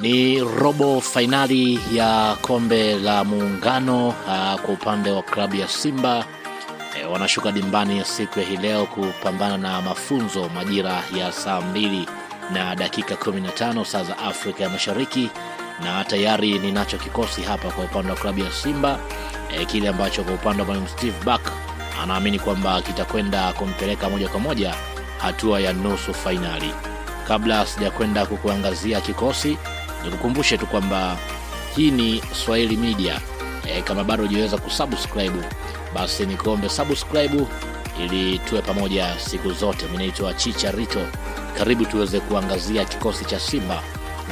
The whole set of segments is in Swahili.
Ni robo fainali ya kombe la muungano kwa upande wa klabu ya Simba. Wanashuka dimbani siku ya hii leo kupambana na Mafunzo majira ya saa 2 na dakika 15 saa za Afrika ya Mashariki, na tayari ninacho kikosi hapa kwa upande wa klabu ya Simba, kile ambacho kwa upande wa Mwalimu Steve Barker anaamini kwamba kitakwenda kumpeleka moja kwa moja hatua ya nusu fainali. Kabla sijakwenda kukuangazia kikosi, nikukumbushe tu kwamba hii ni Swahili Media. Kama bado hujaweza kusubscribe, basi nikuombe subscribe ili tuwe pamoja siku zote. Mimi naitwa Chicharito. Karibu tuweze kuangazia kikosi cha Simba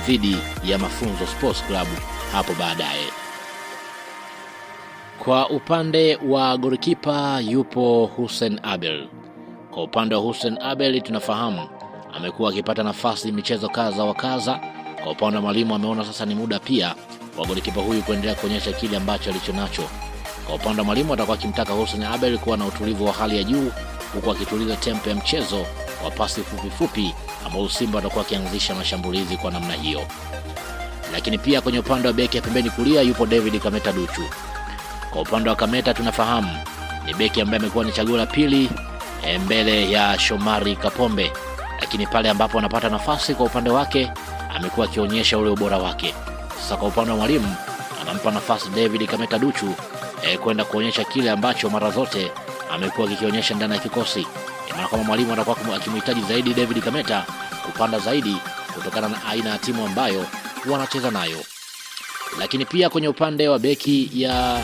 dhidi ya Mafunzo Sports Club hapo baadaye. Kwa upande wa golikipa yupo Hussein Abel. Kwa upande wa Hussein Abel tunafahamu amekuwa akipata nafasi michezo kadha wa kadha. Kwa upande wa mwalimu ameona sasa ni muda pia wa golikipa huyu kuendelea kuonyesha kile ambacho alichonacho. Kwa upande wa mwalimu atakuwa akimtaka Hussein Abel kuwa na utulivu wa hali ya juu, huku akituliza tempo ya mchezo wa pasi fupi ambao Simba atakuwa akianzisha mashambulizi kwa namna hiyo. Lakini pia kwenye upande wa beki ya pembeni kulia yupo David Kameta Duchu. Kwa upande wa Kameta tunafahamu ni beki ambaye amekuwa ni chaguo la pili mbele ya Shomari Kapombe, lakini pale ambapo anapata nafasi kwa upande wake amekuwa akionyesha ule ubora wake. Sasa kwa upande wa mwalimu anampa nafasi David Kameta Duchu kwenda kuonyesha kile ambacho mara zote amekuwa akikionyesha ndani ya kikosi. Maana kama mwalimu atakuwa akimhitaji zaidi David Kameta kupanda zaidi kutokana na aina ya timu ambayo wanacheza nayo. Lakini pia kwenye upande wa beki ya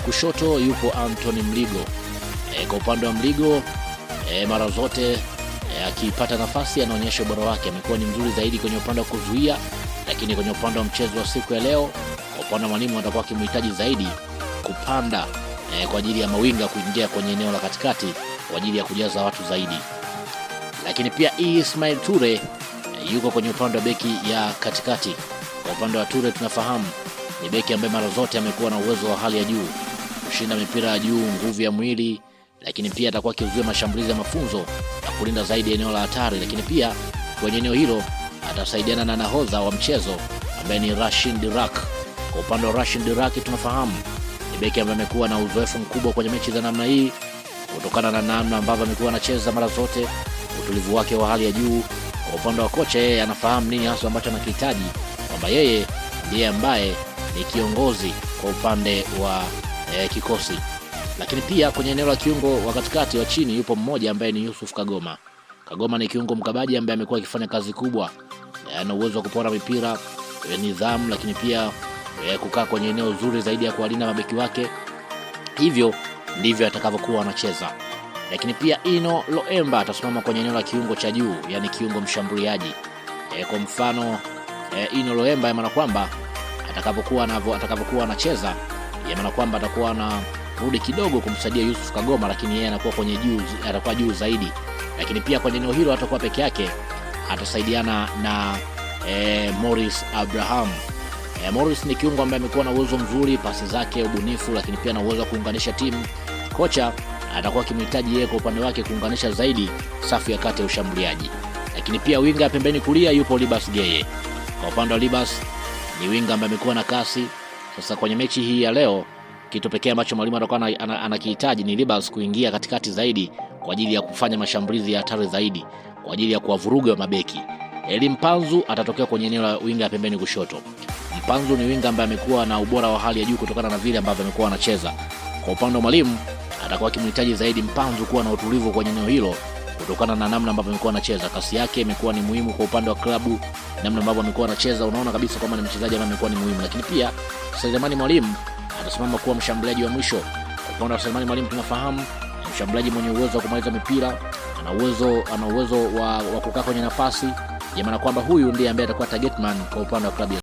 kushoto yupo Anthony Mligo. Kwa upande wa Mligo mara zote akipata nafasi anaonyesha ubora wake, amekuwa ni mzuri zaidi kwenye upande wa kuzuia. Lakini kwenye upande wa mchezo wa siku ya leo, kwa upande wa mwalimu atakuwa akimhitaji zaidi kupanda kwa ajili ya mawinga kuingia kwenye eneo la katikati kwa ajili ya kujaza watu zaidi. Lakini pia Ismail Ture yuko kwenye upande wa beki ya katikati. Kwa upande wa Ture tunafahamu ni beki ambaye mara zote amekuwa na uwezo wa hali ya juu, kushinda mipira ya juu, nguvu ya mwili, lakini pia atakuwa akizuia mashambulizi ya Mafunzo na kulinda zaidi eneo la hatari. Lakini pia kwenye eneo hilo atasaidiana na nahodha wa mchezo ambaye ni Rashid Dirak. Kwa upande wa Rashid Dirak tunafahamu ni beki ambaye amekuwa na uzoefu mkubwa kwenye mechi za namna hii kutokana na namna ambavyo amekuwa anacheza mara zote, utulivu wake wa hali ya juu. Kwa upande wa kocha, yeye anafahamu nini hasa ambacho anakihitaji, kwamba yeye ndiye ambaye ni kiongozi kwa upande wa kikosi. Lakini pia kwenye eneo la kiungo wa katikati wa chini yupo mmoja ambaye ni Yusuf Kagoma. Kagoma ni kiungo mkabaji ambaye amekuwa akifanya kazi kubwa, ana uwezo wa kupora mipira, nidhamu, lakini pia kukaa kwenye eneo zuri zaidi ya kuwalinda mabeki wake. Hivyo ndivyo atakavyokuwa anacheza. Lakini pia Ino Loemba atasimama kwenye eneo la kiungo cha juu, yani kiungo mshambuliaji. Kwa mfano Ino Loemba, maana kwamba atakapokuwa anacheza, maana kwamba atakuwa na rudi kidogo kumsaidia Yusuf Kagoma, lakini yeye anakuwa kwenye juu, atakuwa juu zaidi. Lakini pia kwenye eneo hilo atakuwa peke yake, atasaidiana na Morris Abraham. Morris ni kiungo ambaye amekuwa na uwezo mzuri, pasi zake, ubunifu, lakini pia na uwezo wa kuunganisha timu. Kocha atakuwa akimhitaji yeye kwa upande wake kuunganisha zaidi safu ya kati ya ushambuliaji. Lakini pia winga pembeni kulia yupo Libas Geye. Kwa upande wa Libas ni winga ambaye amekuwa na kasi. Sasa kwenye mechi hii ya leo, kitu pekee ambacho mwalimu atakuwa anakihitaji ni Libas kuingia katikati zaidi kwa ajili ya kufanya mashambulizi ya hatari zaidi, kwa ajili ya kuwavuruga mabeki. Mpanzu atatokea kwenye eneo la winga pembeni kushoto. Mpanzu ni winga ambaye amekuwa na ubora wa hali ya juu kutokana na vile ambavyo amekuwa anacheza. Kwa upande wa mwalimu atakuwa akimhitaji zaidi Mpanzu kuwa na utulivu kwenye eneo hilo kutokana na namna ambavyo amekuwa anacheza. Kasi yake imekuwa ni muhimu kwa upande wa klabu, namna ambavyo amekuwa anacheza unaona kabisa kwamba ni mchezaji ambaye amekuwa ni muhimu. Lakini pia Selemani Mwalimu atasimama kuwa mshambuliaji wa mwisho. Kwa upande wa Selemani Mwalimu tunafahamu mshambuliaji mwenye uwezo wa kumaliza mipira, ana uwezo wa kukaa kwenye nafasi, maana kwamba huyu ndiye ambaye atakuwa target man kwa upande wa klabu.